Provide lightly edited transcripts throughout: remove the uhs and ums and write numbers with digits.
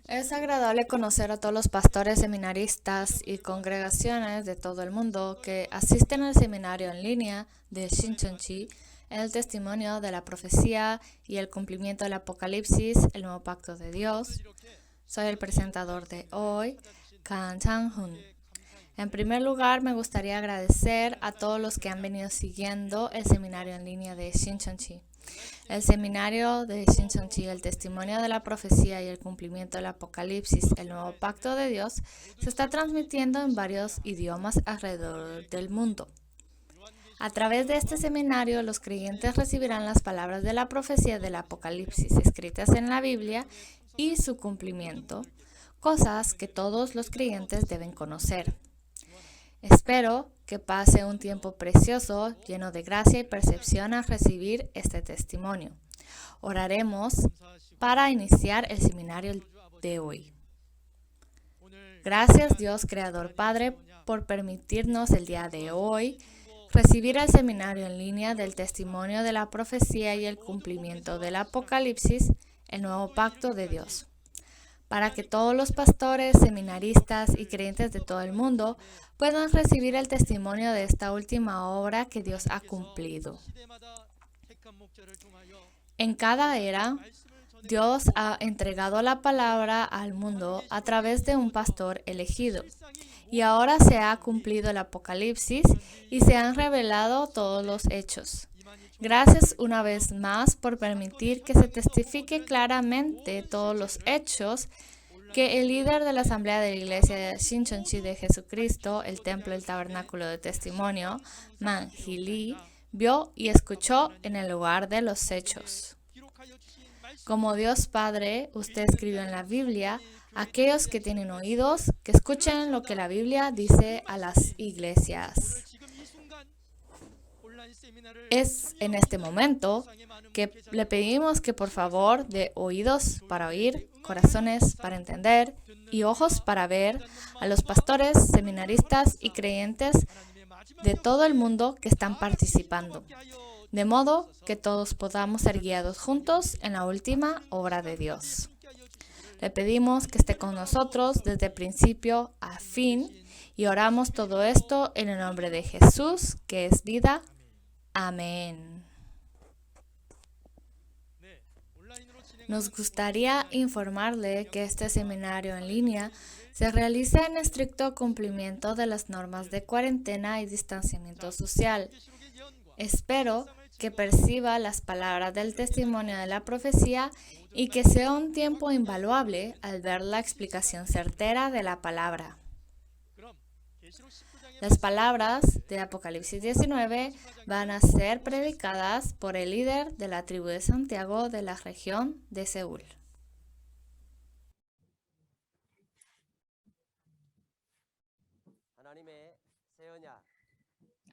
Es agradable conocer a todos los pastores, seminaristas y congregaciones de todo el mundo que asisten al seminario en línea de Shincheonji en el testimonio de la profecía y el cumplimiento del Apocalipsis, el nuevo pacto de Dios. Soy el presentador de hoy, Kang Chang-hun. En primer lugar, me gustaría agradecer a todos los que han venido siguiendo el seminario en línea de Shincheonji. El seminario de Shincheonji, el testimonio de la profecía y el cumplimiento del Apocalipsis, el nuevo pacto de Dios, se está transmitiendo en varios idiomas alrededor del mundo. A través de este seminario, los creyentes recibirán las palabras de la profecía del Apocalipsis escritas en la Biblia y su cumplimiento, cosas que todos los creyentes deben conocer. Espero que pase un tiempo precioso, lleno de gracia y percepción al recibir este testimonio. Oraremos para iniciar el seminario de hoy. Gracias Dios, Creador Padre, por permitirnos el día de hoy recibir el seminario en línea del testimonio de la profecía y el cumplimiento del Apocalipsis, el nuevo pacto de Dios, para que todos los pastores, seminaristas y creyentes de todo el mundo puedan recibir el testimonio de esta última obra que Dios ha cumplido. En cada era, Dios ha entregado la palabra al mundo a través de un pastor elegido. Y ahora se ha cumplido el Apocalipsis y se han revelado todos los hechos. Gracias una vez más por permitir que se testifique claramente todos los hechos que el líder de la Asamblea de la Iglesia de Shincheonji de Jesucristo, el Templo del Tabernáculo de Testimonio, Man Hee-lee, vio y escuchó en el lugar de los hechos. Como Dios Padre, usted escribió en la Biblia, aquellos que tienen oídos, que escuchen lo que la Biblia dice a las iglesias. Es en este momento que le pedimos que por favor dé oídos para oír, corazones para entender y ojos para ver a los pastores, seminaristas y creyentes de todo el mundo que están participando, de modo que todos podamos ser guiados juntos en la última obra de Dios. Le pedimos que esté con nosotros desde principio a fin y oramos todo esto en el nombre de Jesús, que es vida. Amén. Nos gustaría informarle que este seminario en línea se realiza en estricto cumplimiento de las normas de cuarentena y distanciamiento social. Espero que perciba las palabras del testimonio de la profecía y que sea un tiempo invaluable al ver la explicación certera de la palabra. Las palabras de Apocalipsis 19 van a ser predicadas por el líder de la tribu de Santiago de la región de Seúl.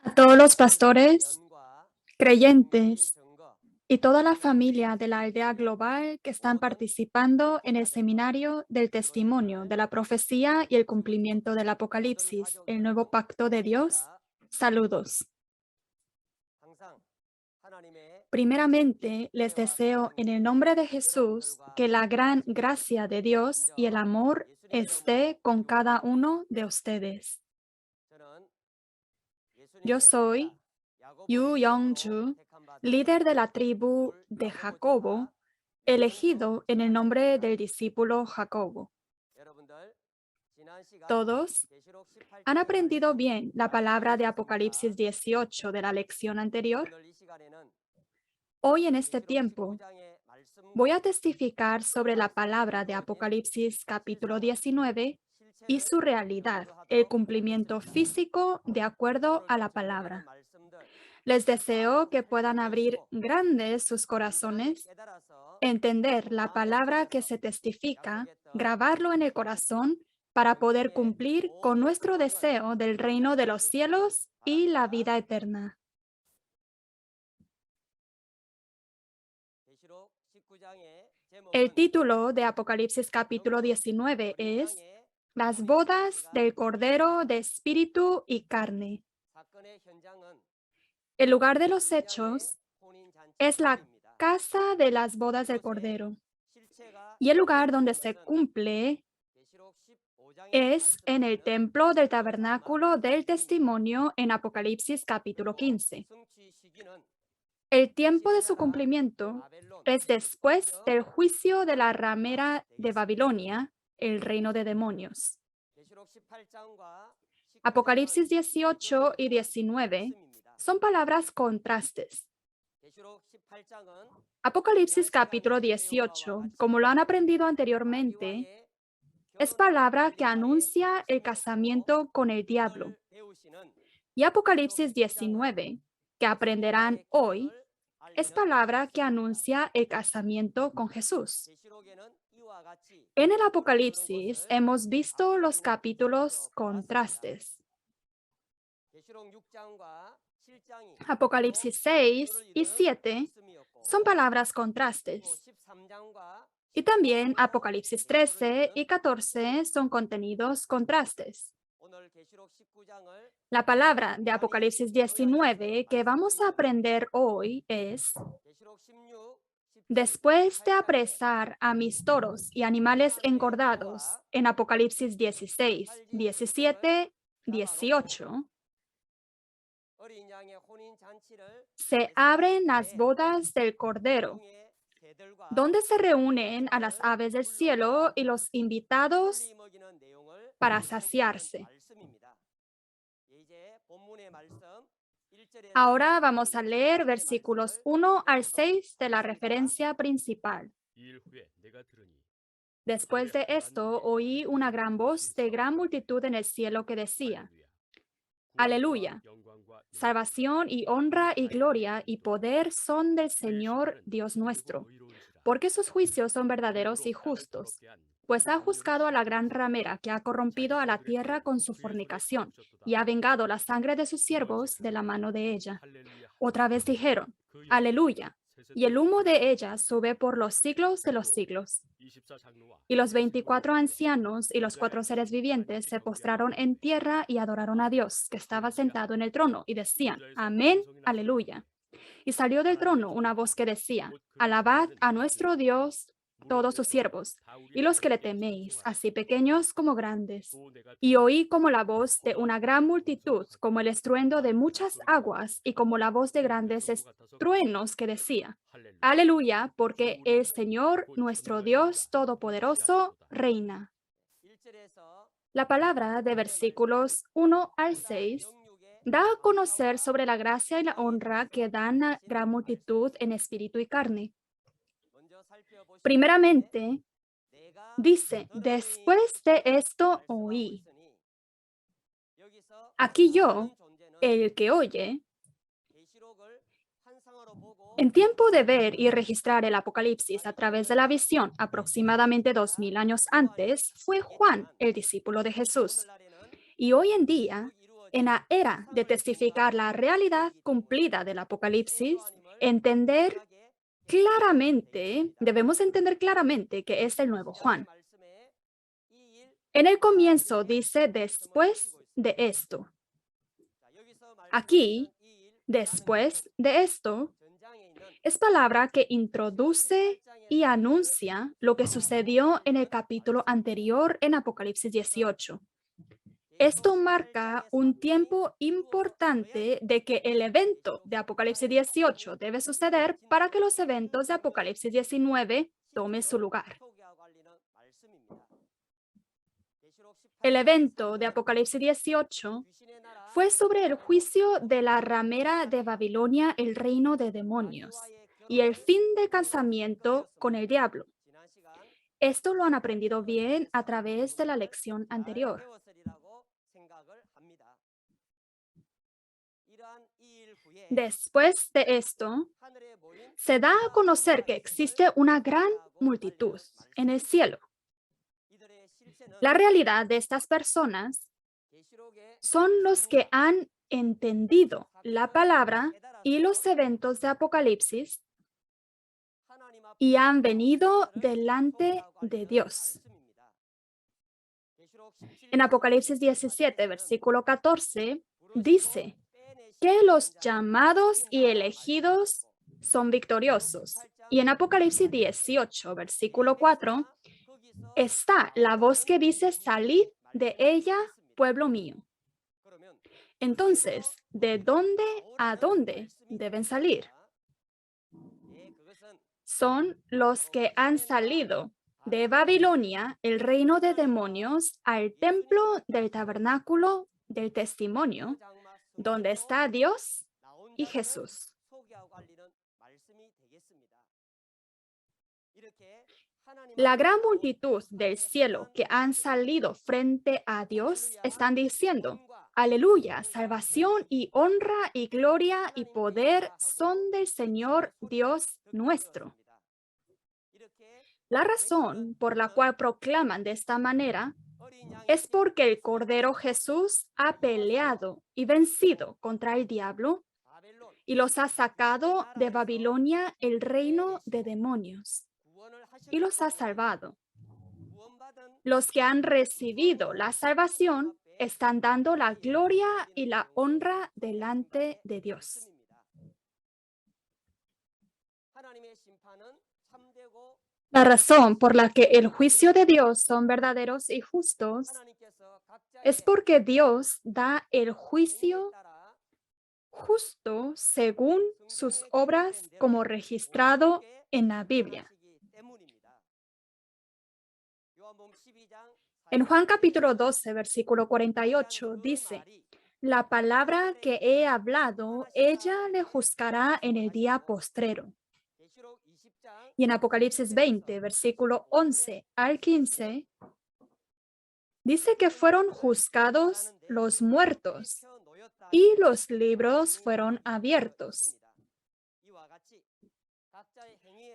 A todos los pastores, creyentes y toda la familia de la aldea global que están participando en el seminario del testimonio de la profecía y el cumplimiento del Apocalipsis, el nuevo pacto de Dios, saludos. Primeramente, les deseo en el nombre de Jesús que la gran gracia de Dios y el amor esté con cada uno de ustedes. Yo soy Yu Youngju, líder de la tribu de Jacobo, elegido en el nombre del discípulo Jacobo. Todos han aprendido bien la palabra de Apocalipsis 18 de la lección anterior. Hoy en este tiempo voy a testificar sobre la palabra de Apocalipsis capítulo 19 y su realidad, el cumplimiento físico de acuerdo a la palabra. Les deseo que puedan abrir grandes sus corazones, entender la palabra que se testifica, grabarlo en el corazón para poder cumplir con nuestro deseo del reino de los cielos y la vida eterna. El título de Apocalipsis capítulo 19 es Las bodas del Cordero de Espíritu y Carne. El lugar de los hechos es la casa de las bodas del Cordero. Y el lugar donde se cumple es en el templo del tabernáculo del testimonio en Apocalipsis capítulo 15. El tiempo de su cumplimiento es después del juicio de la ramera de Babilonia, el reino de demonios. Apocalipsis 18 y 19 son palabras contrastes. Apocalipsis capítulo 18, como lo han aprendido anteriormente, es palabra que anuncia el casamiento con el diablo. Y Apocalipsis 19, que aprenderán hoy, es palabra que anuncia el casamiento con Jesús. En el Apocalipsis hemos visto los capítulos contrastes. Apocalipsis 6 y 7 son palabras contrastes. Y también Apocalipsis 13 y 14 son contenidos contrastes. La palabra de Apocalipsis 19 que vamos a aprender hoy es: después de apresar a mis toros y animales engordados, en Apocalipsis 16, 17, 18, se abren las bodas del Cordero, donde se reúnen a las aves del cielo y los invitados para saciarse. Ahora vamos a leer versículos 1 al 6 de la referencia principal. Después de esto, oí una gran voz de gran multitud en el cielo que decía: Aleluya. Salvación y honra y gloria y poder son del Señor Dios nuestro, porque sus juicios son verdaderos y justos, pues ha juzgado a la gran ramera que ha corrompido a la tierra con su fornicación y ha vengado la sangre de sus siervos de la mano de ella. Otra vez dijeron: Aleluya, y el humo de ella sube por los siglos de los siglos. Y los 24 ancianos y los 4 seres vivientes se postraron en tierra y adoraron a Dios, que estaba sentado en el trono, y decían: Amén, aleluya. Y salió del trono una voz que decía: Alabad a nuestro Dios todos sus siervos, y los que le teméis, así pequeños como grandes. Y oí como la voz de una gran multitud, como el estruendo de muchas aguas, y como la voz de grandes truenos que decía: Aleluya, porque el Señor, nuestro Dios Todopoderoso, reina. La palabra de versículos 1 al 6 da a conocer sobre la gracia y la honra que dan a gran multitud en espíritu y carne. Primeramente, dice: después de esto oí. Aquí yo, el que oye, en tiempo de ver y registrar el Apocalipsis a través de la visión, aproximadamente 2000 años antes, fue Juan, el discípulo de Jesús. Y hoy en día, en la era de testificar la realidad cumplida del Apocalipsis, debemos entender claramente que es el nuevo Juan. En el comienzo dice: después de esto. Aquí, después de esto, es palabra que introduce y anuncia lo que sucedió en el capítulo anterior en Apocalipsis 18. Esto marca un tiempo importante de que el evento de Apocalipsis 18 debe suceder para que los eventos de Apocalipsis 19 tomen su lugar. El evento de Apocalipsis 18 fue sobre el juicio de la ramera de Babilonia, el reino de demonios, y el fin del casamiento con el diablo. Esto lo han aprendido bien a través de la lección anterior. Después de esto, se da a conocer que existe una gran multitud en el cielo. La realidad de estas personas son los que han entendido la palabra y los eventos de Apocalipsis y han venido delante de Dios. En Apocalipsis 17, versículo 14, dice que los llamados y elegidos son victoriosos. Y en Apocalipsis 18, versículo 4, está la voz que dice, salid de ella, pueblo mío. Entonces, ¿de dónde a dónde deben salir? Son los que han salido de Babilonia, el reino de demonios, al templo del tabernáculo del testimonio, donde está Dios y Jesús. La gran multitud del cielo que han salido frente a Dios están diciendo, aleluya, salvación y honra y gloria y poder son del Señor Dios nuestro. La razón por la cual proclaman de esta manera es porque el Cordero Jesús ha peleado y vencido contra el diablo y los ha sacado de Babilonia, el reino de demonios, y los ha salvado. Los que han recibido la salvación están dando la gloria y la honra delante de Dios. La razón por la que el juicio de Dios son verdaderos y justos es porque Dios da el juicio justo según sus obras como registrado en la Biblia. En Juan capítulo 12, versículo 48 dice, la palabra que he hablado, ella le juzgará en el día postrero. Y en Apocalipsis 20, versículo 11 al 15, dice que fueron juzgados los muertos y los libros fueron abiertos.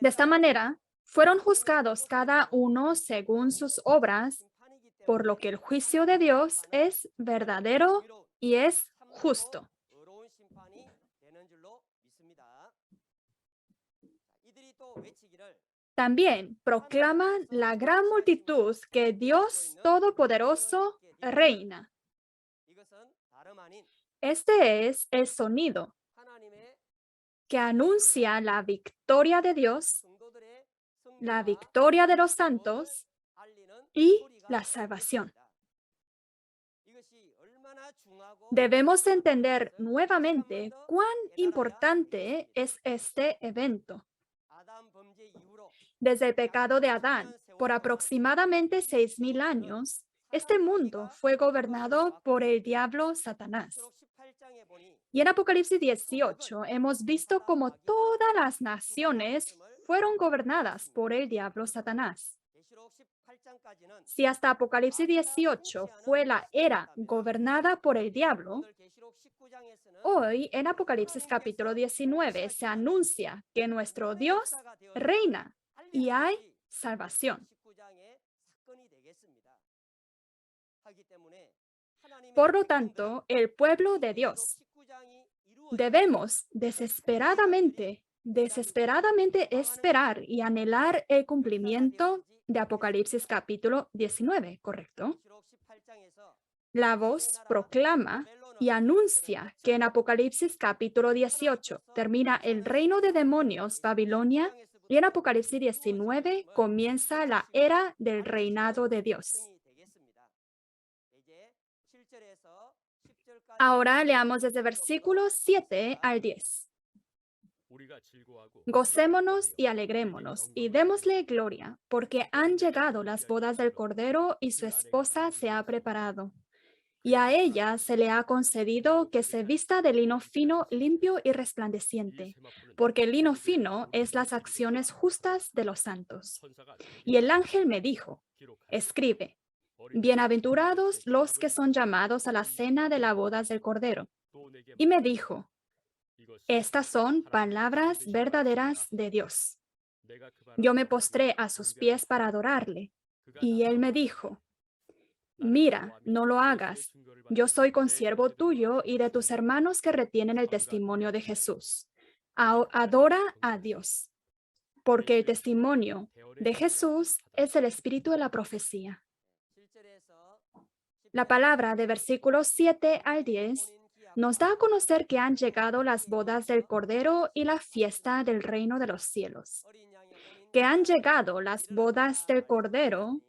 De esta manera, fueron juzgados cada uno según sus obras, por lo que el juicio de Dios es verdadero y es justo. También proclaman la gran multitud que Dios Todopoderoso reina. Este es el sonido que anuncia la victoria de Dios, la victoria de los santos y la salvación. Debemos entender nuevamente cuán importante es este evento. Desde el pecado de Adán, por aproximadamente 6,000 años, este mundo fue gobernado por el diablo Satanás. Y en Apocalipsis 18 hemos visto cómo todas las naciones fueron gobernadas por el diablo Satanás. Si hasta Apocalipsis 18 fue la era gobernada por el diablo, hoy en Apocalipsis capítulo 19 se anuncia que nuestro Dios reina y hay salvación. Por lo tanto, el pueblo de Dios debemos desesperadamente esperar y anhelar el cumplimiento de Apocalipsis capítulo 19, ¿correcto? La voz proclama y anuncia que en Apocalipsis capítulo 18 termina el reino de demonios Babilonia y en Apocalipsis 19 comienza la era del reinado de Dios. Ahora leamos desde versículos 7 al 10. Gocémonos y alegrémonos y démosle gloria, porque han llegado las bodas del Cordero y su esposa se ha preparado. Y a ella se le ha concedido que se vista de lino fino, limpio y resplandeciente, porque el lino fino es las acciones justas de los santos. Y el ángel me dijo, escribe, bienaventurados los que son llamados a la cena de las bodas del Cordero. Y me dijo, estas son palabras verdaderas de Dios. Yo me postré a sus pies para adorarle, y él me dijo, mira, no lo hagas. Yo soy consiervo tuyo y de tus hermanos que retienen el testimonio de Jesús. Adora a Dios, porque el testimonio de Jesús es el espíritu de la profecía. La palabra de versículos 7 al 10 nos da a conocer que han llegado las bodas del Cordero y la fiesta del reino de los cielos. Que han llegado las bodas del Cordero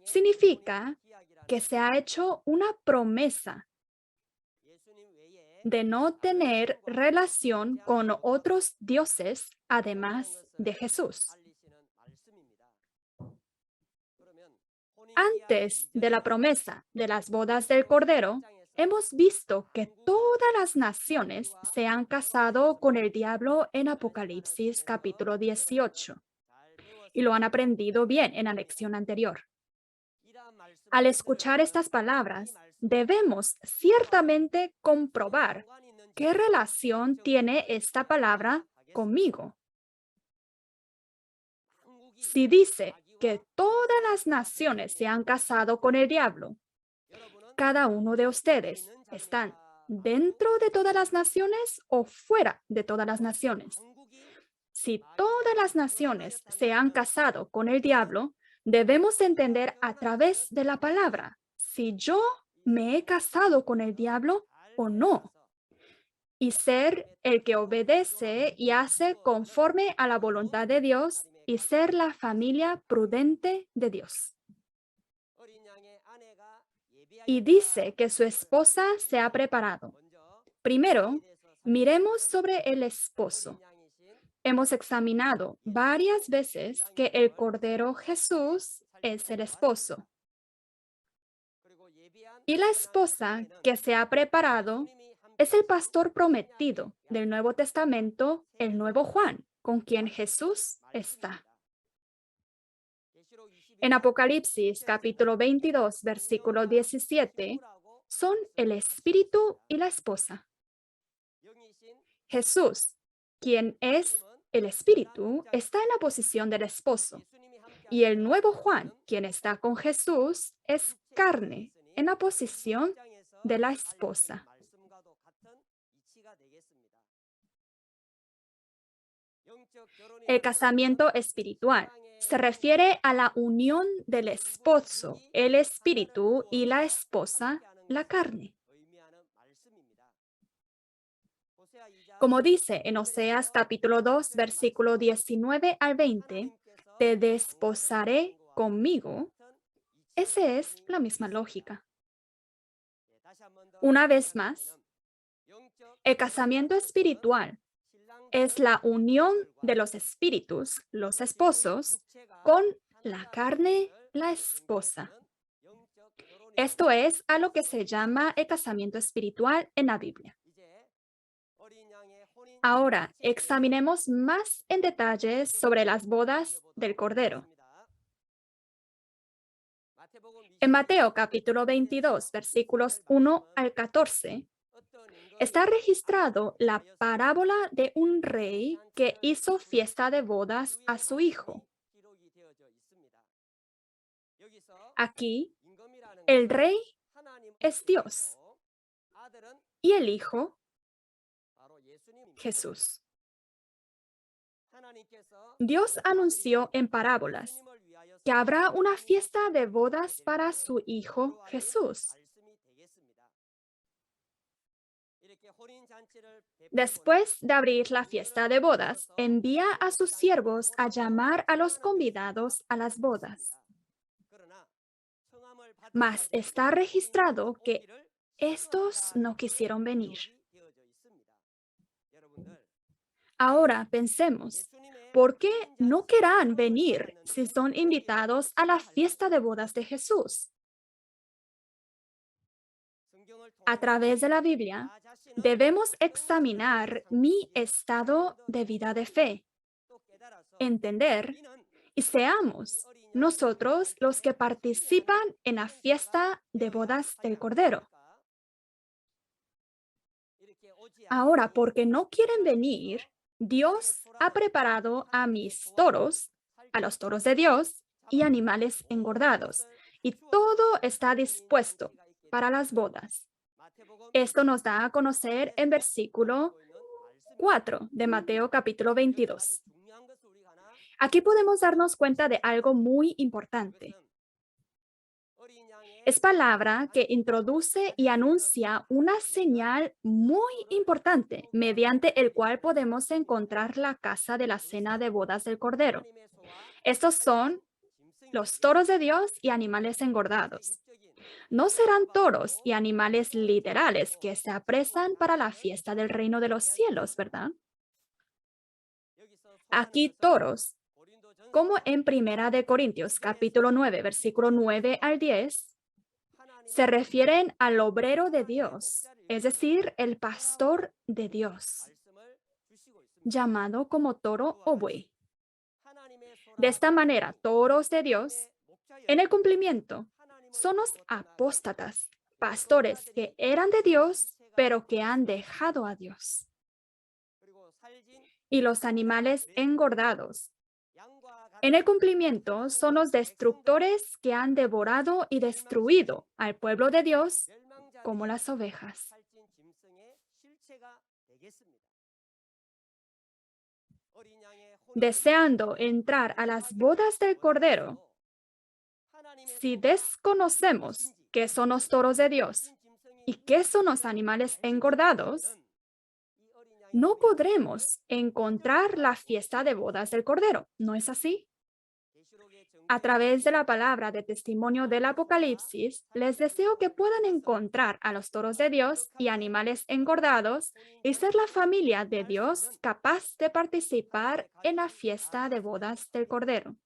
significa que se ha hecho una promesa de no tener relación con otros dioses además de Jesús. Antes de la promesa de las bodas del Cordero, hemos visto que todas las naciones se han casado con el diablo en Apocalipsis capítulo 18 y lo han aprendido bien en la lección anterior. Al escuchar estas palabras, debemos ciertamente comprobar qué relación tiene esta palabra conmigo. Si dice que todas las naciones se han casado con el diablo, cada uno de ustedes están dentro de todas las naciones o fuera de todas las naciones. Si todas las naciones se han casado con el diablo, debemos entender a través de la palabra si yo me he casado con el diablo o no, y ser el que obedece y hace conforme a la voluntad de Dios y ser la familia prudente de Dios. Y dice que su esposa se ha preparado. Primero, miremos sobre el esposo. Hemos examinado varias veces que el Cordero Jesús es el esposo. Y la esposa que se ha preparado es el pastor prometido del Nuevo Testamento, el nuevo Juan, con quien Jesús está. En Apocalipsis capítulo 22, versículo 17, son el espíritu y la esposa. Jesús, quien es el espíritu, está en la posición del esposo. Y el nuevo Juan, quien está con Jesús, es carne en la posición de la esposa. El casamiento espiritual se refiere a la unión del esposo, el espíritu, y la esposa, la carne. Como dice en Oseas capítulo 2, versículo 19 al 20, te desposaré conmigo. Esa es la misma lógica. Una vez más, el casamiento espiritual es la unión de los espíritus, los esposos, con la carne, la esposa. Esto es a lo que se llama el casamiento espiritual en la Biblia. Ahora, examinemos más en detalle sobre las bodas del Cordero. En Mateo capítulo 22, versículos 1 al 14, está registrado la parábola de un rey que hizo fiesta de bodas a su hijo. Aquí, el rey es Dios y el hijo, Jesús. Dios anunció en parábolas que habrá una fiesta de bodas para su hijo Jesús. Después de abrir la fiesta de bodas, envía a sus siervos a llamar a los convidados a las bodas. Mas está registrado que estos no quisieron venir. Ahora pensemos, ¿por qué no querrán venir si son invitados a la fiesta de bodas de Jesús? A través de la Biblia, debemos examinar mi estado de vida de fe, entender y seamos nosotros los que participan en la fiesta de bodas del Cordero. Ahora, porque no quieren venir, Dios ha preparado a mis toros, a los toros de Dios y animales engordados, y todo está dispuesto para las bodas. Esto nos da a conocer en versículo 4 de Mateo capítulo 22. Aquí podemos darnos cuenta de algo muy importante. Es palabra que introduce y anuncia una señal muy importante mediante el cual podemos encontrar la casa de la cena de bodas del Cordero. Estos son los toros de Dios y animales engordados. No serán toros y animales literales que se apresan para la fiesta del reino de los cielos, ¿verdad? Aquí toros, como en Primera de Corintios, capítulo 9, versículo 9 al 10, se refieren al obrero de Dios, es decir, el pastor de Dios, llamado como toro o buey. De esta manera, toros de Dios, en el cumplimiento, son los apóstatas, pastores que eran de Dios, pero que han dejado a Dios. Y los animales engordados, en el cumplimiento, son los destructores que han devorado y destruido al pueblo de Dios como las ovejas. Deseando entrar a las bodas del Cordero, si desconocemos qué son los toros de Dios y qué son los animales engordados, no podremos encontrar la fiesta de bodas del Cordero. ¿No es así? A través de la palabra de testimonio del Apocalipsis, les deseo que puedan encontrar a los toros de Dios y animales engordados y ser la familia de Dios capaz de participar en la fiesta de bodas del Cordero.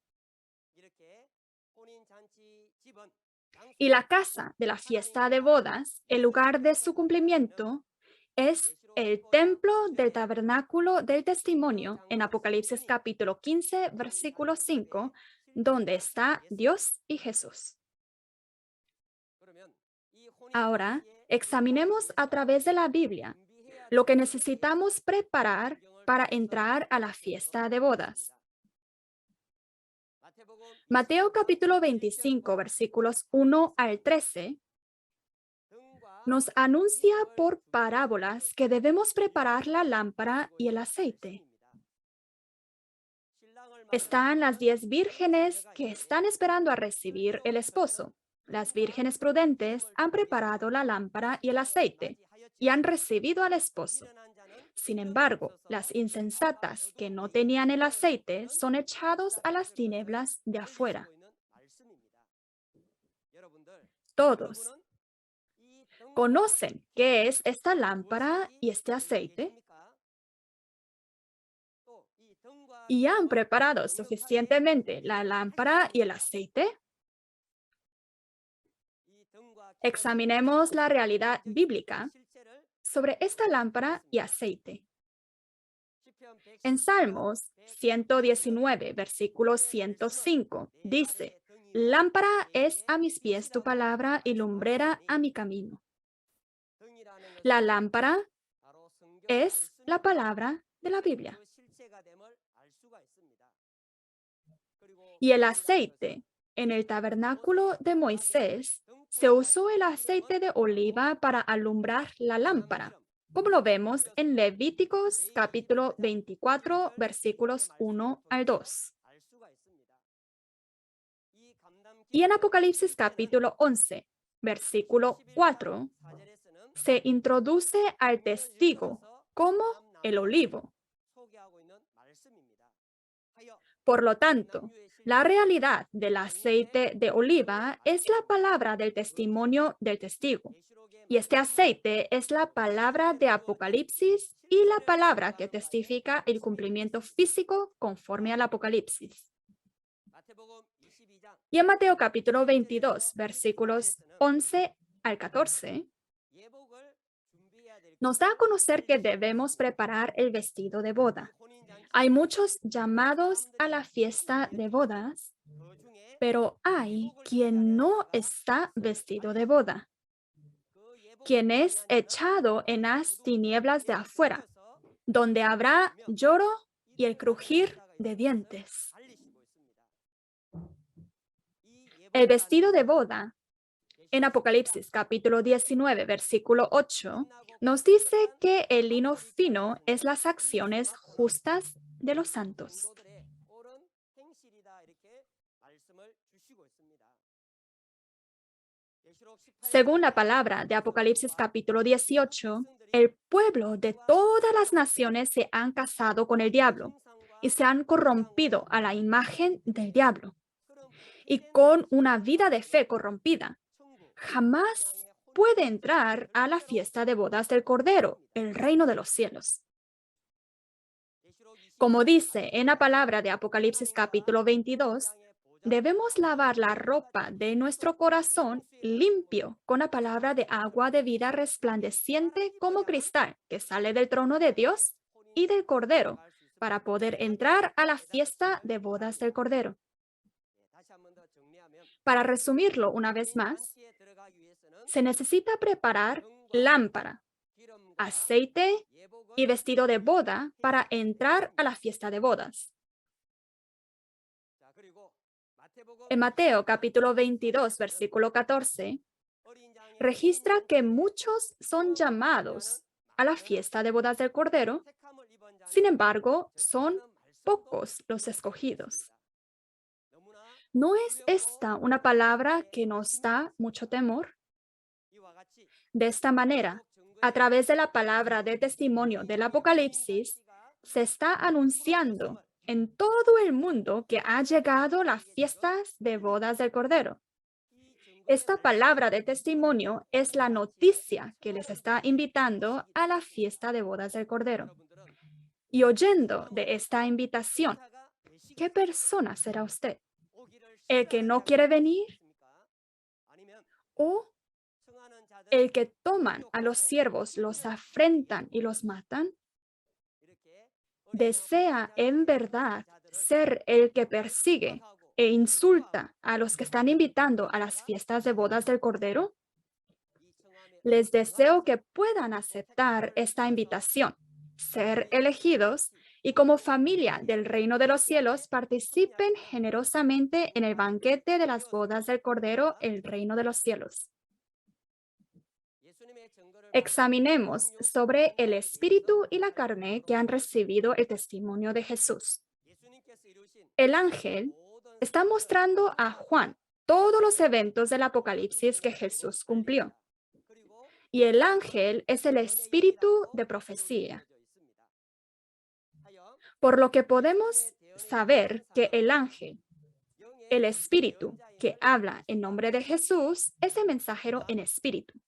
Y la casa de la fiesta de bodas, el lugar de su cumplimiento, es el templo del tabernáculo del testimonio en Apocalipsis capítulo 15, versículo 5, donde está Dios y Jesús. Ahora, examinemos a través de la Biblia lo que necesitamos preparar para entrar a la fiesta de bodas. Mateo capítulo 25, versículos 1 al 13, nos anuncia por parábolas que debemos preparar la lámpara y el aceite. Están las 10 vírgenes que están esperando a recibir el esposo. Las vírgenes prudentes han preparado la lámpara y el aceite y han recibido al esposo. Sin embargo, las insensatas que no tenían el aceite son echados a las tinieblas de afuera. Todos conocen qué es esta lámpara y este aceite y han preparado suficientemente la lámpara y el aceite. Examinemos la realidad bíblica sobre esta lámpara y aceite. En Salmos 119, versículo 105, dice: lámpara es a mis pies tu palabra y lumbrera a mi camino. La lámpara es la palabra de la Biblia. Y el aceite, en el tabernáculo de Moisés, se usó el aceite de oliva para alumbrar la lámpara, como lo vemos en Levíticos capítulo 24, versículos 1 al 2. Y en Apocalipsis capítulo 11, versículo 4, se introduce al testigo como el olivo. Por lo tanto, la realidad del aceite de oliva es la palabra del testimonio del testigo. Y este aceite es la palabra de Apocalipsis y la palabra que testifica el cumplimiento físico conforme al Apocalipsis. Y en Mateo capítulo 22, versículos 11 al 14, nos da a conocer que debemos preparar el vestido de boda. Hay muchos llamados a la fiesta de bodas, pero hay quien no está vestido de boda, quien es echado en las tinieblas de afuera, donde habrá lloro y el crujir de dientes. El vestido de boda, en Apocalipsis capítulo 19, versículo 8, nos dice que el lino fino es las acciones justas de los santos. Según la palabra de Apocalipsis capítulo 18, el pueblo de todas las naciones se han casado con el diablo y se han corrompido a la imagen del diablo. Y con una vida de fe corrompida, jamás puede entrar a la fiesta de bodas del Cordero, el reino de los cielos. Como dice en la palabra de Apocalipsis capítulo 22, debemos lavar la ropa de nuestro corazón limpio con la palabra de agua de vida resplandeciente como cristal que sale del trono de Dios y del Cordero para poder entrar a la fiesta de bodas del Cordero. Para resumirlo una vez más, se necesita preparar lámpara, aceite y vestido de boda para entrar a la fiesta de bodas. En Mateo capítulo 22, versículo 14, registra que muchos son llamados a la fiesta de bodas del Cordero, sin embargo, son pocos los escogidos. ¿No es esta una palabra que nos da mucho temor? De esta manera, a través de la palabra de testimonio del Apocalipsis, se está anunciando en todo el mundo que ha llegado las fiestas de bodas del Cordero. Esta palabra de testimonio es la noticia que les está invitando a la fiesta de bodas del Cordero. Y oyendo de esta invitación, ¿qué persona será usted? ¿El que no quiere venir? ¿O el que toman a los siervos, los afrentan y los matan? ¿Desea en verdad ser el que persigue e insulta a los que están invitando a las fiestas de bodas del Cordero? Les deseo que puedan aceptar esta invitación, ser elegidos y como familia del reino de los cielos participen generosamente en el banquete de las bodas del Cordero, el reino de los cielos. Examinemos sobre el espíritu y la carne que han recibido el testimonio de Jesús. El ángel está mostrando a Juan todos los eventos del Apocalipsis que Jesús cumplió. Y el ángel es el espíritu de profecía. Por lo que podemos saber que el ángel, el espíritu que habla en nombre de Jesús, es el mensajero en espíritu.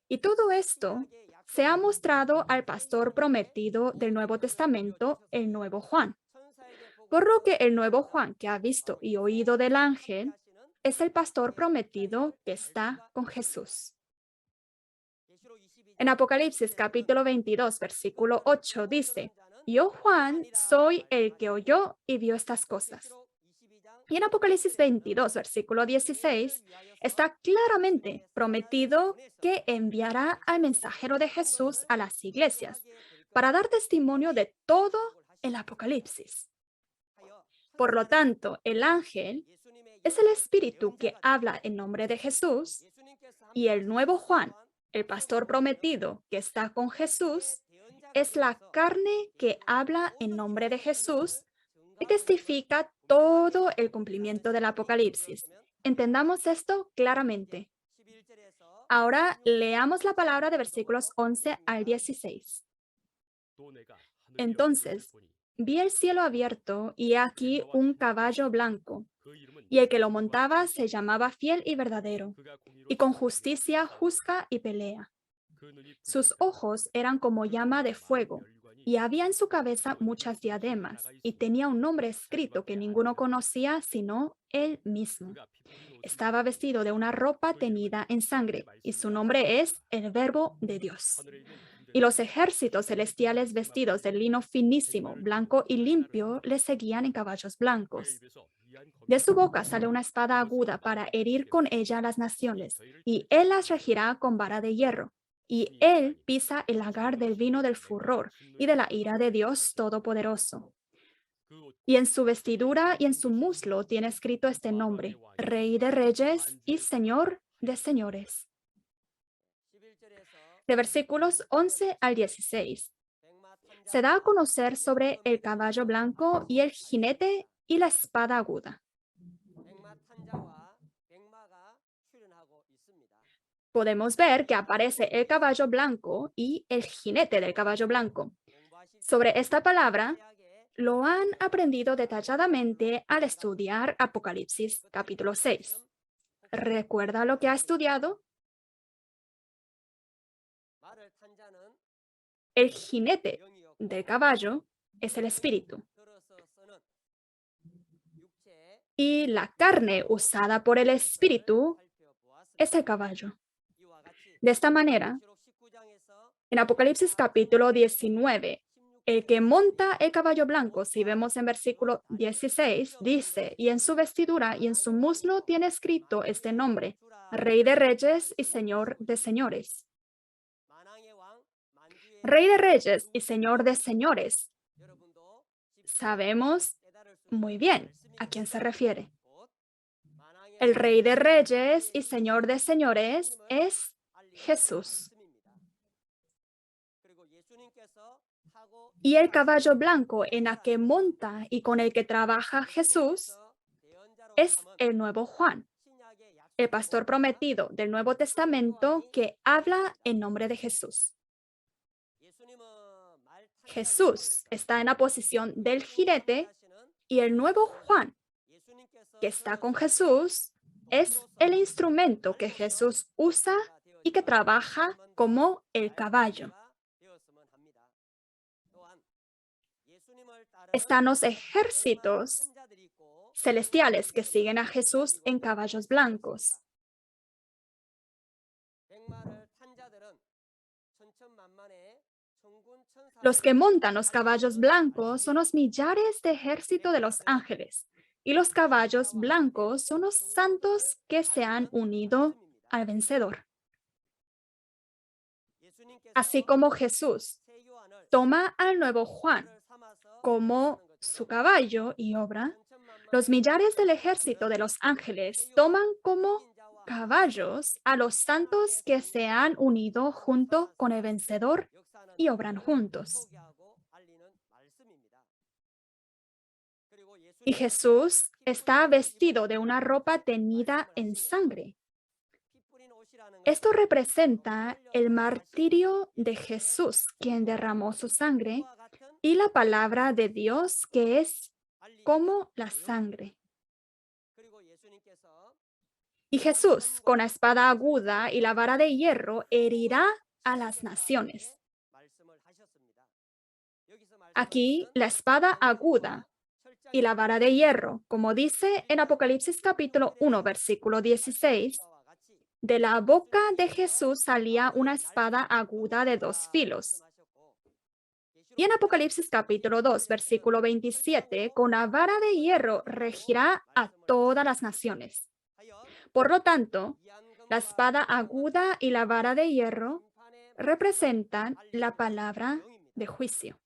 Y todo esto se ha mostrado al pastor prometido del Nuevo Testamento, el nuevo Juan. Por lo que el nuevo Juan que ha visto y oído del ángel es el pastor prometido que está con Jesús. En Apocalipsis capítulo 22, versículo 8 dice, yo Juan soy el que oyó y vio estas cosas. Y en Apocalipsis 22, versículo 16, está claramente prometido que enviará al mensajero de Jesús a las iglesias para dar testimonio de todo el Apocalipsis. Por lo tanto, el ángel es el espíritu que habla en nombre de Jesús y el nuevo Juan, el pastor prometido que está con Jesús, es la carne que habla en nombre de Jesús y testifica todo el cumplimiento del Apocalipsis. Entendamos esto claramente. Ahora leamos la palabra de versículos 11 al 16. Entonces, vi el cielo abierto y aquí un caballo blanco, y el que lo montaba se llamaba Fiel y Verdadero, y con justicia juzga y pelea. Sus ojos eran como llama de fuego, y había en su cabeza muchas diademas, y tenía un nombre escrito que ninguno conocía sino él mismo. Estaba vestido de una ropa teñida en sangre, y su nombre es el Verbo de Dios. Y los ejércitos celestiales vestidos de lino finísimo, blanco y limpio, le seguían en caballos blancos. De su boca sale una espada aguda para herir con ella a las naciones, y él las regirá con vara de hierro. Y él pisa el lagar del vino del furor y de la ira de Dios Todopoderoso. Y en su vestidura y en su muslo tiene escrito este nombre: Rey de Reyes y Señor de Señores. De versículos 11 al 16. Se da a conocer sobre el caballo blanco y el jinete y la espada aguda. podemos ver que aparece el caballo blanco y el jinete del caballo blanco. Sobre esta palabra, lo han aprendido detalladamente al estudiar Apocalipsis capítulo 6. ¿Recuerda lo que ha estudiado? El jinete del caballo es el espíritu y la carne usada por el espíritu es el caballo. De esta manera, en Apocalipsis capítulo 19, el que monta el caballo blanco, si vemos en versículo 16, dice, y en su vestidura y en su muslo tiene escrito este nombre, Rey de Reyes y Señor de Señores. Rey de Reyes y Señor de Señores. Sabemos muy bien a quién se refiere. El Rey de Reyes y Señor de Señores es Jesús. Y el caballo blanco en el que monta y con el que trabaja Jesús es el nuevo Juan, el pastor prometido del Nuevo Testamento que habla en nombre de Jesús. Jesús está en la posición del jinete y el nuevo Juan, que está con Jesús, es el instrumento que Jesús usa y que trabaja como el caballo. Están los ejércitos celestiales que siguen a Jesús en caballos blancos. Los que montan los caballos blancos son los millares de ejército de los ángeles, y los caballos blancos son los santos que se han unido al vencedor. Así como Jesús toma al nuevo Juan como su caballo y obra, los millares del ejército de los ángeles toman como caballos a los santos que se han unido junto con el vencedor y obran juntos. Y Jesús está vestido de una ropa teñida en sangre. Esto representa el martirio de Jesús, quien derramó su sangre, y la palabra de Dios, que es como la sangre. Y Jesús, con la espada aguda y la vara de hierro, herirá a las naciones. Aquí, la espada aguda y la vara de hierro, como dice en Apocalipsis capítulo 1, versículo 16, de la boca de Jesús salía una espada aguda de 2 filos. Y en Apocalipsis capítulo 2, versículo 27, con la vara de hierro regirá a todas las naciones. Por lo tanto, la espada aguda y la vara de hierro representan la palabra de juicio.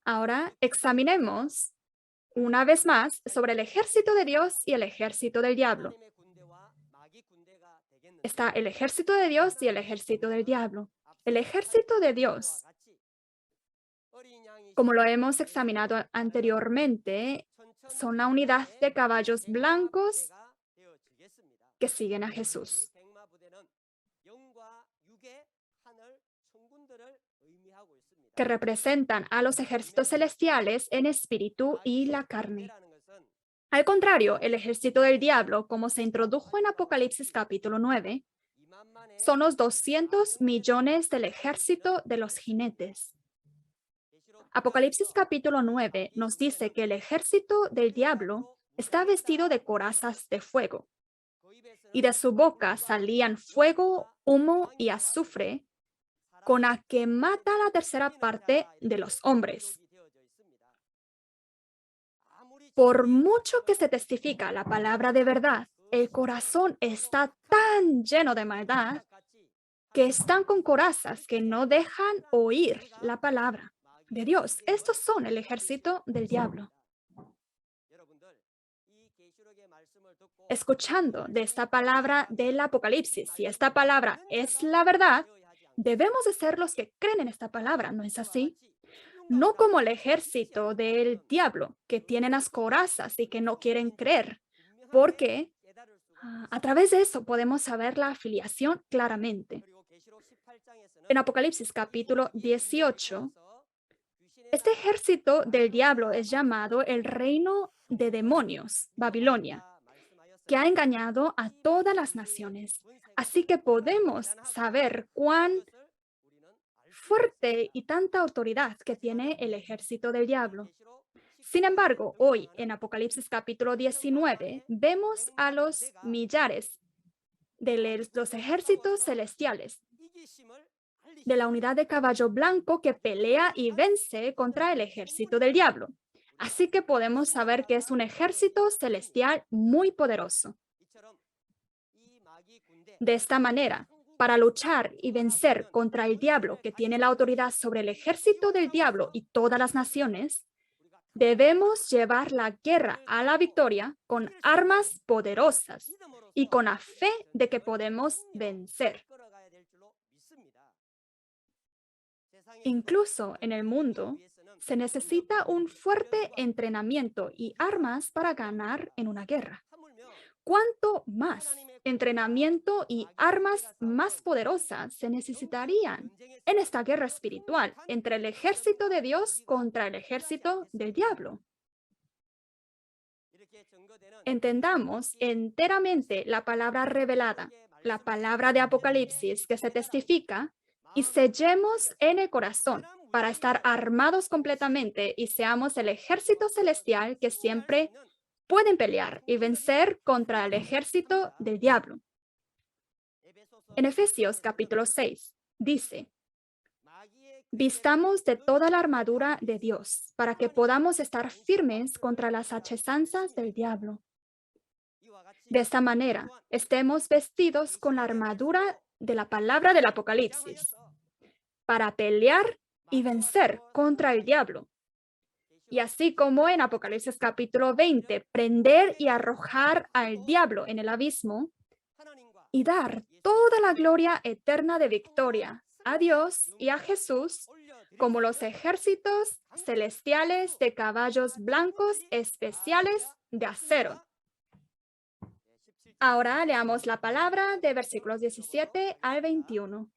Ahora examinemos una vez más sobre el ejército de Dios y el ejército del diablo. Está el ejército de Dios y el ejército del diablo. El ejército de Dios, como lo hemos examinado anteriormente, son la unidad de caballos blancos que siguen a Jesús. Que representan a los ejércitos celestiales en espíritu y la carne. Al contrario, el ejército del diablo, como se introdujo en Apocalipsis capítulo 9, son los 200 millones del ejército de los jinetes. Apocalipsis capítulo 9 nos dice que el ejército del diablo está vestido de corazas de fuego, y de su boca salían fuego, humo y azufre, con la que mata la tercera parte de los hombres. Por mucho que se testifica la palabra de verdad, el corazón está tan lleno de maldad que están con corazas que no dejan oír la palabra de Dios. Estos son el ejército del diablo. Escuchando de esta palabra del Apocalipsis, si esta palabra es la verdad, debemos de ser los que creen en esta palabra, ¿no es así? No como el ejército del diablo, que tienen las corazas y que no quieren creer, porque A través de eso podemos saber la afiliación claramente. En Apocalipsis capítulo 18, este ejército del diablo es llamado el reino de demonios, Babilonia, que ha engañado a todas las naciones. Así que podemos saber cuán fuerte y tanta autoridad que tiene el ejército del diablo. Sin embargo, hoy en Apocalipsis capítulo 19 vemos a los millares de los ejércitos celestiales de la unidad de caballo blanco que pelea y vence contra el ejército del diablo. Así que podemos saber que es un ejército celestial muy poderoso. De esta manera, para luchar y vencer contra el diablo que tiene la autoridad sobre el ejército del diablo y todas las naciones, debemos llevar la guerra a la victoria con armas poderosas y con la fe de que podemos vencer. Incluso en el mundo, se necesita un fuerte entrenamiento y armas para ganar en una guerra. ¿Cuánto más entrenamiento y armas más poderosas se necesitarían en esta guerra espiritual entre el ejército de Dios contra el ejército del diablo? Entendamos enteramente la palabra revelada, la palabra de Apocalipsis que se testifica, y sellemos en el corazón para estar armados completamente y seamos el ejército celestial que siempre pueden pelear y vencer contra el ejército del diablo. En Efesios capítulo 6 dice: vistamos de toda la armadura de Dios para que podamos estar firmes contra las acechanzas del diablo. De esta manera, estemos vestidos con la armadura de la palabra del Apocalipsis para pelear y vencer contra el diablo. Y así como en Apocalipsis capítulo 20, prender y arrojar al diablo en el abismo y dar toda la gloria eterna de victoria a Dios y a Jesús, como los ejércitos celestiales de caballos blancos especiales de acero. Ahora leamos la palabra de versículos 17 al 21.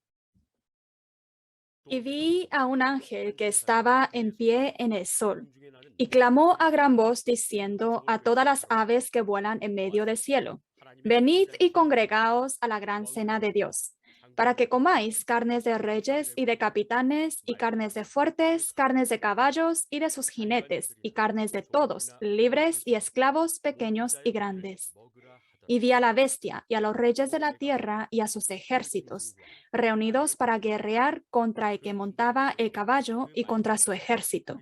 Y vi a un ángel que estaba en pie en el sol, y clamó a gran voz diciendo a todas las aves que vuelan en medio del cielo: venid y congregaos a la gran cena de Dios, para que comáis carnes de reyes y de capitanes, y carnes de fuertes, carnes de caballos y de sus jinetes, y carnes de todos, libres y esclavos, pequeños y grandes. Y vi a la bestia y a los reyes de la tierra y a sus ejércitos, reunidos para guerrear contra el que montaba el caballo y contra su ejército.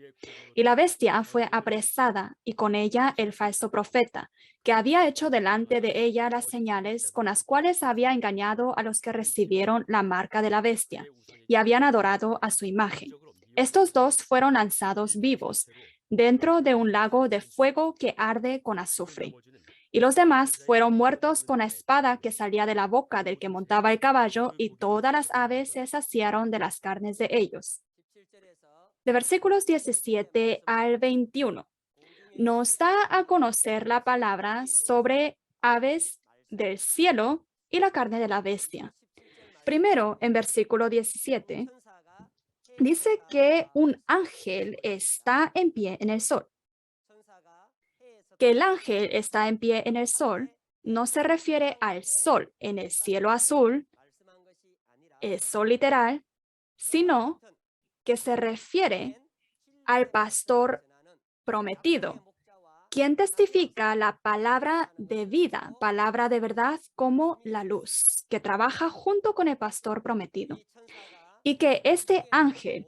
Y la bestia fue apresada, y con ella el falso profeta, que había hecho delante de ella las señales con las cuales había engañado a los que recibieron la marca de la bestia y habían adorado a su imagen. Estos dos fueron lanzados vivos dentro de un lago de fuego que arde con azufre. Y los demás fueron muertos con la espada que salía de la boca del que montaba el caballo, y todas las aves se saciaron de las carnes de ellos. De versículos 17 al 21, nos da a conocer la palabra sobre aves del cielo y la carne de la bestia. Primero, en versículo 17, dice que un ángel está en pie en el sol. Que el ángel está en pie en el sol no se refiere al sol en el cielo azul, el sol literal, sino que se refiere al pastor prometido, quien testifica la palabra de vida, palabra de verdad como la luz, que trabaja junto con el pastor prometido. Y que este ángel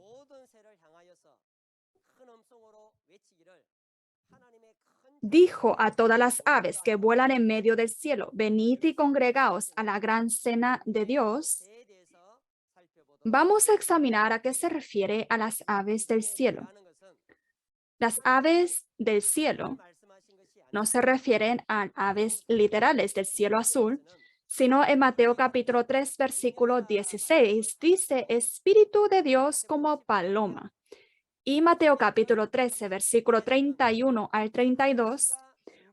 dijo a todas las aves que vuelan en medio del cielo: venid y congregaos a la gran cena de Dios. Vamos a examinar a qué se refiere a las aves del cielo. Las aves del cielo no se refieren a aves literales del cielo azul, sino en Mateo capítulo 3, versículo 16, dice: Espíritu de Dios como paloma. Y Mateo capítulo 13, versículo 31 al 32,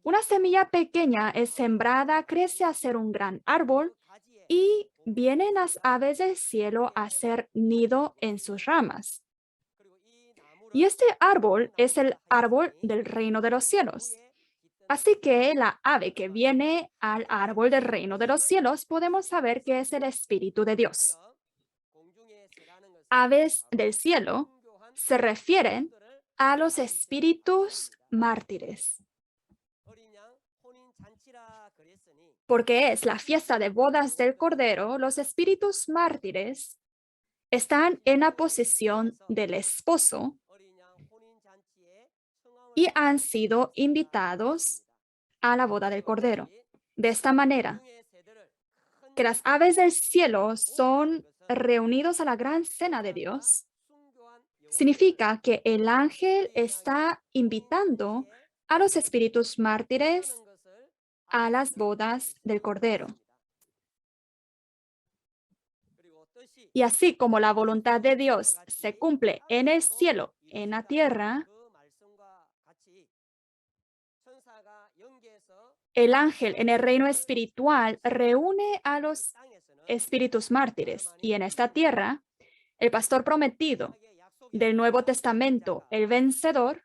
Una semilla pequeña es sembrada, crece a ser un gran árbol y vienen las aves del cielo a hacer nido en sus ramas. Y este árbol es el árbol del reino de los cielos. Así que la ave que viene al árbol del reino de los cielos, podemos saber que es el Espíritu de Dios. Aves del cielo se refieren a los espíritus mártires, porque es la fiesta de bodas del Cordero. Los espíritus mártires están en la posición del esposo y han sido invitados a la boda del Cordero. De esta manera, que las aves del cielo son reunidos a la gran cena de Dios, significa que el ángel está invitando a los espíritus mártires a las bodas del Cordero. Y así como la voluntad de Dios se cumple en el cielo, en la tierra, el ángel en el reino espiritual reúne a los espíritus mártires. Y en esta tierra, el pastor prometido del Nuevo Testamento, el vencedor,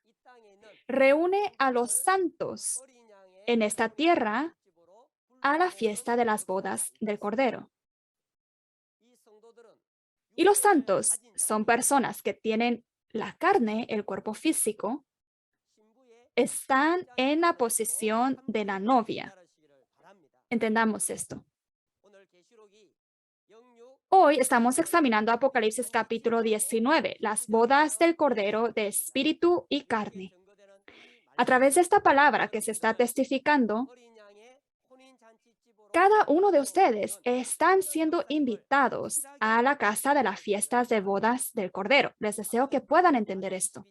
reúne a los santos en esta tierra a la fiesta de las bodas del Cordero. Y los santos son personas que tienen la carne, el cuerpo físico, están en la posición de la novia. Entendamos esto. Hoy estamos examinando Apocalipsis capítulo 19, las bodas del Cordero de espíritu y carne. A través de esta palabra que se está testificando, cada uno de ustedes están siendo invitados a la casa de las fiestas de bodas del Cordero. Les deseo que puedan entender esto.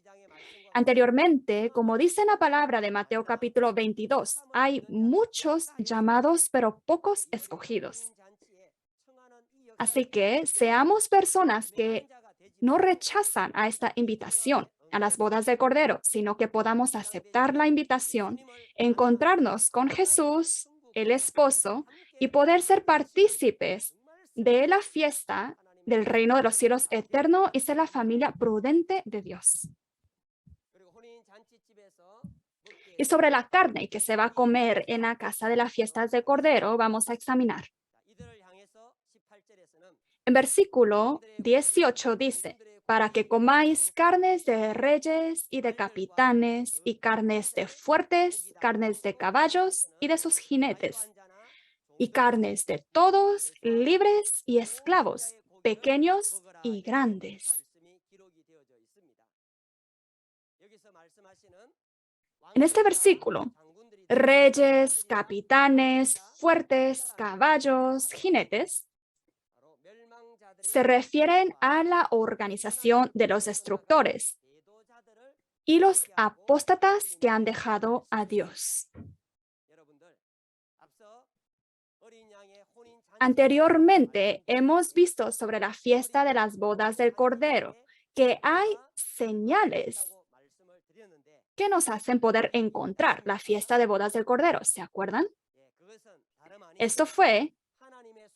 Anteriormente, como dice la palabra de Mateo capítulo 22, hay muchos llamados, pero pocos escogidos. Así que seamos personas que no rechazan a esta invitación a las bodas del Cordero, sino que podamos aceptar la invitación, encontrarnos con Jesús, el esposo, y poder ser partícipes de la fiesta del reino de los cielos eterno y ser la familia prudente de Dios. Y sobre la carne que se va a comer en la casa de las fiestas de Cordero, vamos a examinar. En versículo 18 dice, para que comáis carnes de reyes y de capitanes y carnes de fuertes, carnes de caballos y de sus jinetes, y carnes de todos, libres y esclavos, pequeños y grandes. En este versículo, reyes, capitanes, fuertes, caballos, jinetes, se refieren a la organización de los destructores y los apóstatas que han dejado a Dios. Anteriormente hemos visto sobre la fiesta de las bodas del Cordero que hay señales que nos hacen poder encontrar la fiesta de bodas del Cordero. ¿Se acuerdan? Esto fue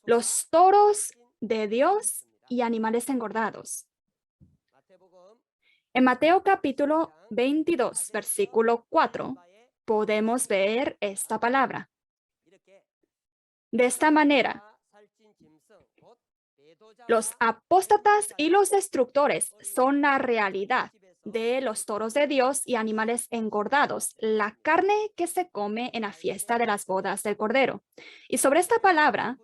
los toros de Dios y animales engordados. En Mateo capítulo 22, versículo 4, podemos ver esta palabra. De esta manera, los apóstatas y los destructores son la realidad de los toros de Dios y animales engordados, la carne que se come en la fiesta de las bodas del Cordero. Y sobre esta palabra,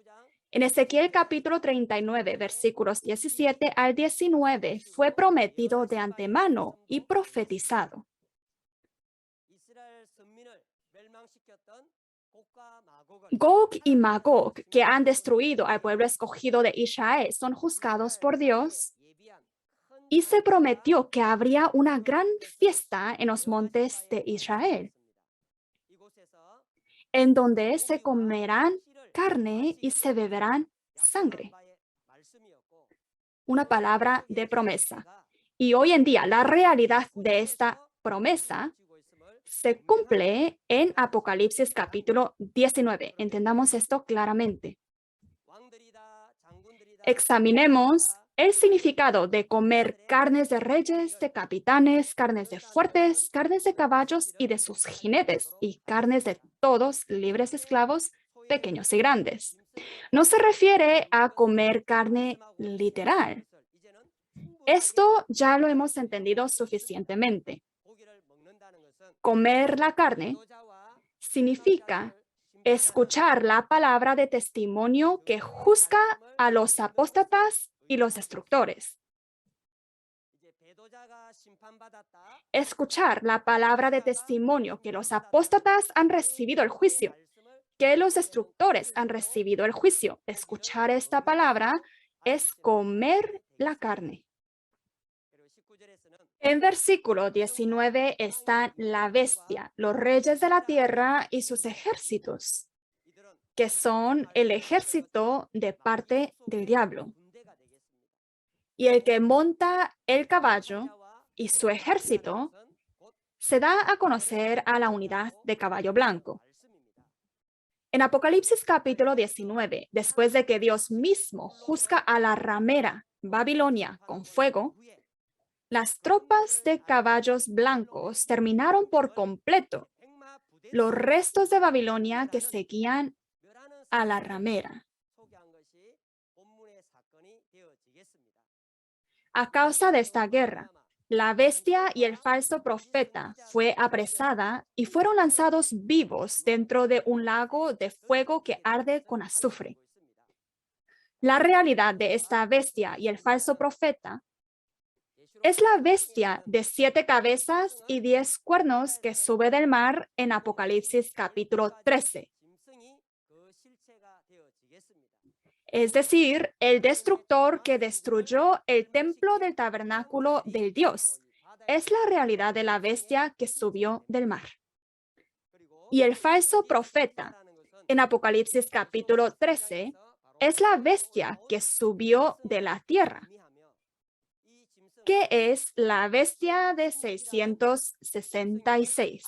en Ezequiel capítulo 39, versículos 17 al 19, fue prometido de antemano y profetizado. Gog y Magog, que han destruido al pueblo escogido de Israel, son juzgados por Dios y se prometió que habría una gran fiesta en los montes de Israel, en donde se comerán carne y se beberán sangre. Una palabra de promesa. Y hoy en día, la realidad de esta promesa se cumple en Apocalipsis capítulo 19. Entendamos esto claramente. Examinemos el significado de comer carnes de reyes, de capitanes, carnes de fuertes, carnes de caballos y de sus jinetes, y carnes de todos libres esclavos, pequeños y grandes. No se refiere a comer carne literal. Esto ya lo hemos entendido suficientemente. Comer la carne significa escuchar la palabra de testimonio que juzga a los apóstatas y los destructores. Escuchar la palabra de testimonio que los apóstatas han recibido el juicio, que los destructores han recibido el juicio. Escuchar esta palabra es comer la carne. En versículo 19 están la bestia, los reyes de la tierra y sus ejércitos, que son el ejército de parte del diablo. Y el que monta el caballo y su ejército se da a conocer a la unidad de caballo blanco. En Apocalipsis capítulo 19, después de que Dios mismo juzga a la ramera Babilonia con fuego, las tropas de caballos blancos terminaron por completo los restos de Babilonia que seguían a la ramera. A causa de esta guerra, la bestia y el falso profeta fue apresada y fueron lanzados vivos dentro de un lago de fuego que arde con azufre. La realidad de esta bestia y el falso profeta es la bestia de 7 cabezas y 10 cuernos que sube del mar en Apocalipsis capítulo 13. Es decir, el destructor que destruyó el templo del tabernáculo del Dios. Es la realidad de la bestia que subió del mar. Y el falso profeta en Apocalipsis capítulo 13 es la bestia que subió de la tierra, que es la bestia de 666.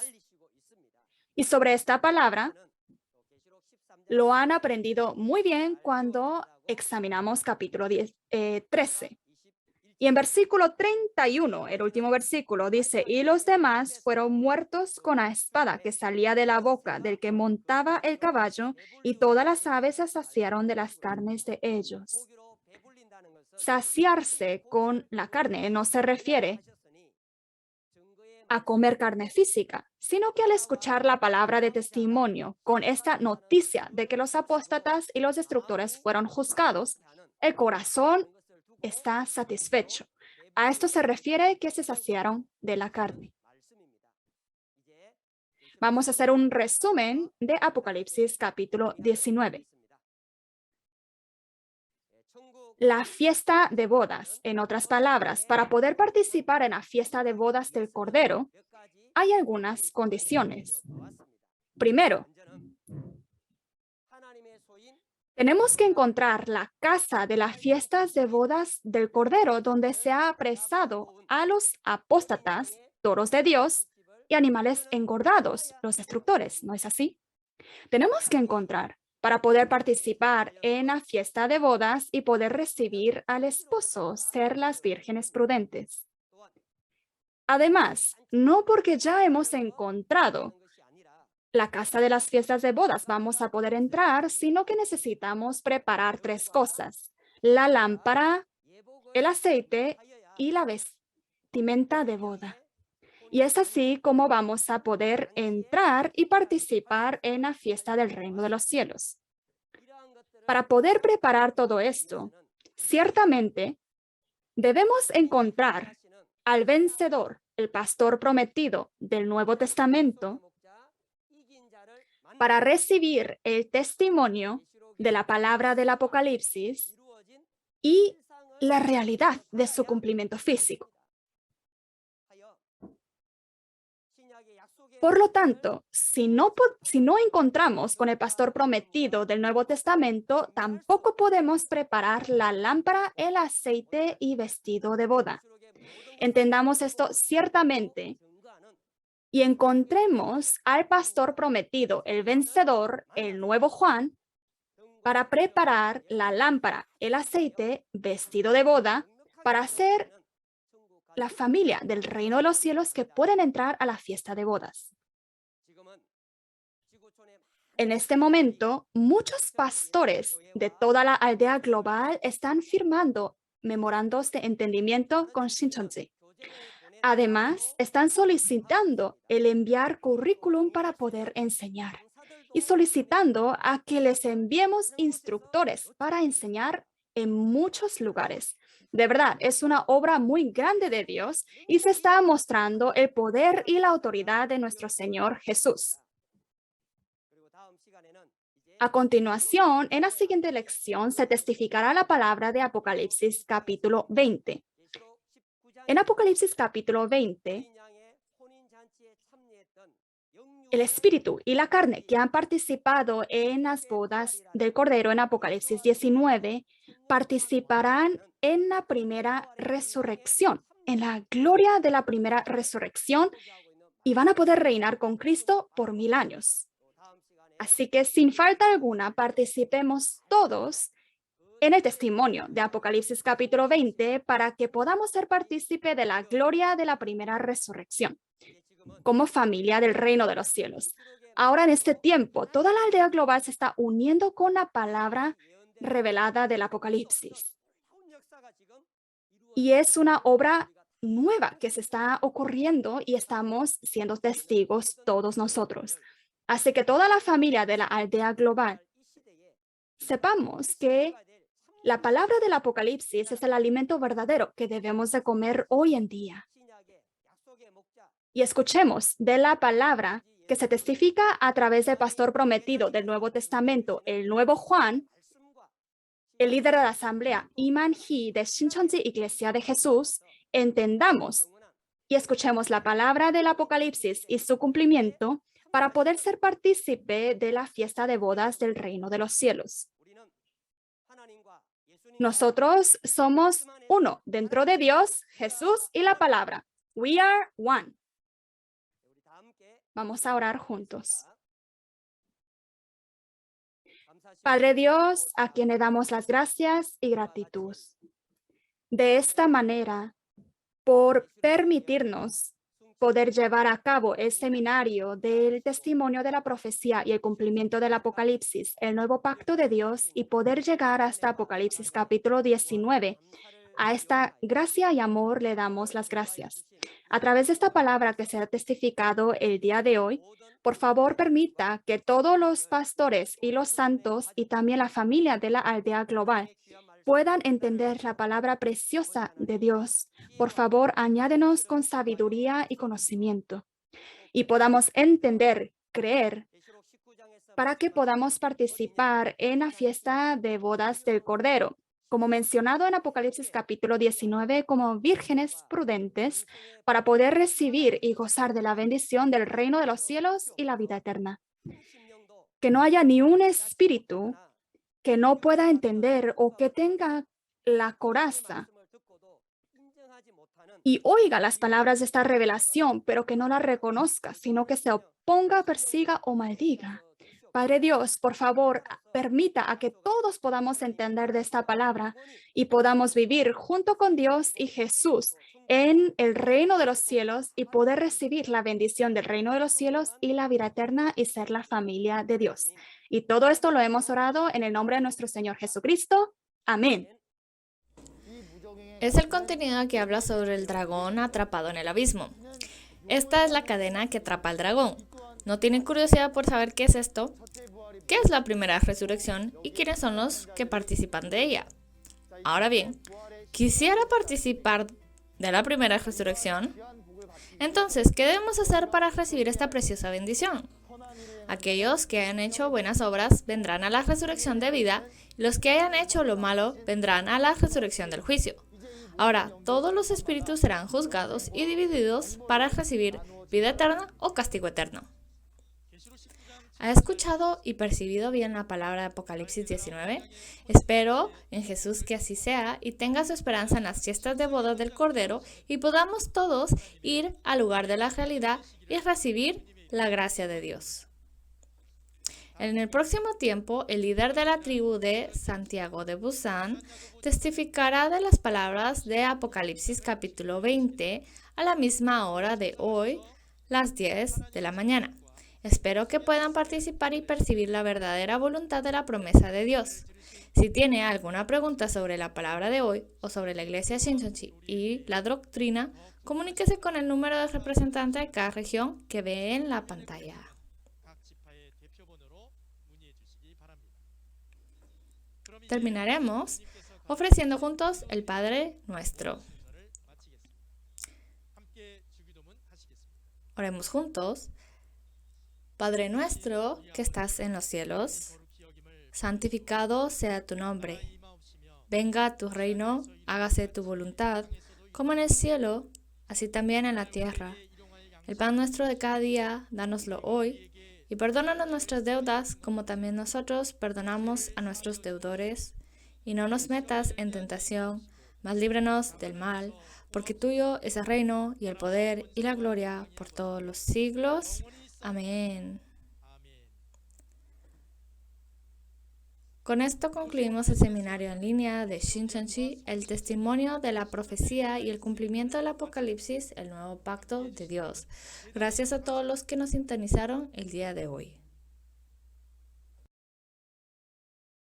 Y sobre esta palabra, lo han aprendido muy bien cuando examinamos capítulo 13. Y en versículo 31, el último versículo, dice, y los demás fueron muertos con la espada que salía de la boca del que montaba el caballo, y todas las aves se saciaron de las carnes de ellos. Saciarse con la carne no se refiere a comer carne física, sino que al escuchar la palabra de testimonio con esta noticia de que los apóstatas y los destructores fueron juzgados, el corazón está satisfecho. A esto se refiere que se saciaron de la carne. Vamos a hacer un resumen de Apocalipsis capítulo 19. La fiesta de bodas, en otras palabras, para poder participar en la fiesta de bodas del Cordero, hay algunas condiciones. Primero, tenemos que encontrar la casa de las fiestas de bodas del Cordero, donde se ha apresado a los apóstatas, toros de Dios y animales engordados, los destructores, ¿no es así? Tenemos que encontrar para poder participar en la fiesta de bodas y poder recibir al esposo, ser las vírgenes prudentes. Además, no porque ya hemos encontrado la casa de las fiestas de bodas vamos a poder entrar, sino que necesitamos preparar 3 cosas: la lámpara, el aceite y la vestimenta de boda. Y es así como vamos a poder entrar y participar en la fiesta del reino de los cielos. Para poder preparar todo esto, ciertamente debemos encontrar al vencedor, el pastor prometido del Nuevo Testamento, para recibir el testimonio de la palabra del Apocalipsis y la realidad de su cumplimiento físico. Por lo tanto, si no encontramos con el pastor prometido del Nuevo Testamento, tampoco podemos preparar la lámpara, el aceite y vestido de boda. Entendamos esto ciertamente. y encontremos al pastor prometido, el vencedor, el nuevo Juan, para preparar la lámpara, el aceite, vestido de boda, para hacer la familia del reino de los cielos que pueden entrar a la fiesta de bodas. En este momento, muchos pastores de toda la aldea global están firmando memorandos de entendimiento con Shincheonji. Además, están solicitando el enviar currículum para poder enseñar y solicitando a que les enviemos instructores para enseñar en muchos lugares. De verdad, es una obra muy grande de Dios y se está mostrando el poder y la autoridad de nuestro Señor Jesús. A continuación, en la siguiente lección se testificará la palabra de Apocalipsis capítulo 20. En Apocalipsis capítulo 20, el espíritu y la carne que han participado en las bodas del Cordero en Apocalipsis 19 participarán en la primera resurrección, en la gloria de la primera resurrección, y van a poder reinar con Cristo por 1000 años. Así que sin falta alguna participemos todos en el testimonio de Apocalipsis capítulo 20 para que podamos ser partícipe de la gloria de la primera resurrección como familia del reino de los cielos. Ahora en este tiempo, toda la aldea global se está uniendo con la palabra revelada del Apocalipsis. Y es una obra nueva que se está ocurriendo y estamos siendo testigos todos nosotros. Así que toda la familia de la aldea global, sepamos que la palabra del Apocalipsis es el alimento verdadero que debemos de comer hoy en día. Y escuchemos de la palabra que se testifica a través del pastor prometido del Nuevo Testamento, el nuevo Juan, el líder de la asamblea, Iman Hee de Shincheonji Iglesia de Jesús. Entendamos y escuchemos la palabra del Apocalipsis y su cumplimiento para poder ser partícipe de la fiesta de bodas del reino de los cielos. Nosotros somos uno dentro de Dios, Jesús y la palabra. We are one. Vamos a orar juntos. Padre Dios, a quien le damos las gracias y gratitud. De esta manera, por permitirnos poder llevar a cabo el seminario del testimonio de la profecía y el cumplimiento del Apocalipsis, el nuevo pacto de Dios, y poder llegar hasta Apocalipsis capítulo 19. A esta gracia y amor le damos las gracias. A través de esta palabra que será testificado el día de hoy, por favor permita que todos los pastores y los santos y también la familia de la aldea global puedan entender la palabra preciosa de Dios. Por favor, añádenos con sabiduría y conocimiento y podamos entender, creer, para que podamos participar en la fiesta de bodas del Cordero, como mencionado en Apocalipsis capítulo 19, como vírgenes prudentes, para poder recibir y gozar de la bendición del reino de los cielos y la vida eterna. Que no haya ni un espíritu que no pueda entender o que tenga la coraza y oiga las palabras de esta revelación, pero que no la reconozca, sino que se oponga, persiga o maldiga. Padre Dios, por favor, permita a que todos podamos entender de esta palabra y podamos vivir junto con Dios y Jesús en el reino de los cielos y poder recibir la bendición del reino de los cielos y la vida eterna y ser la familia de Dios. Y todo esto lo hemos orado en el nombre de nuestro Señor Jesucristo. Amén. Es el contenido que habla sobre el dragón atrapado en el abismo. Esta es la cadena que atrapa al dragón. ¿No tienen curiosidad por saber qué es esto? ¿Qué es la primera resurrección y quiénes son los que participan de ella? Ahora bien, ¿quisiera participar de la primera resurrección? Entonces, ¿qué debemos hacer para recibir esta preciosa bendición? Aquellos que hayan hecho buenas obras vendrán a la resurrección de vida, y los que hayan hecho lo malo vendrán a la resurrección del juicio. Ahora, todos los espíritus serán juzgados y divididos para recibir vida eterna o castigo eterno. ¿Ha escuchado y percibido bien la palabra de Apocalipsis 19? Espero en Jesús que así sea y tenga su esperanza en las fiestas de bodas del Cordero y podamos todos ir al lugar de la realidad y recibir la gracia de Dios. En el próximo tiempo, el líder de la tribu de Santiago de Busan testificará de las palabras de Apocalipsis capítulo 20 a la misma hora de hoy, las 10 de la mañana. Espero que puedan participar y percibir la verdadera voluntad de la promesa de Dios. Si tiene alguna pregunta sobre la palabra de hoy o sobre la iglesia Shincheonji y la doctrina, comuníquese con el número de representante de cada región que ve en la pantalla. Terminaremos ofreciendo juntos el Padre Nuestro. Oremos juntos. Padre nuestro que estás en los cielos, santificado sea tu nombre. Venga tu reino, hágase tu voluntad, como en el cielo, así también en la tierra. El pan nuestro de cada día, dánoslo hoy, y perdónanos nuestras deudas, como también nosotros perdonamos a nuestros deudores. Y no nos metas en tentación, mas líbranos del mal, porque tuyo es el reino, y el poder, y la gloria, por todos los siglos. Amén. Con esto concluimos el seminario en línea de Shincheonji, el testimonio de la profecía y el cumplimiento del Apocalipsis, el nuevo pacto de Dios. Gracias a todos los que nos sintonizaron el día de hoy.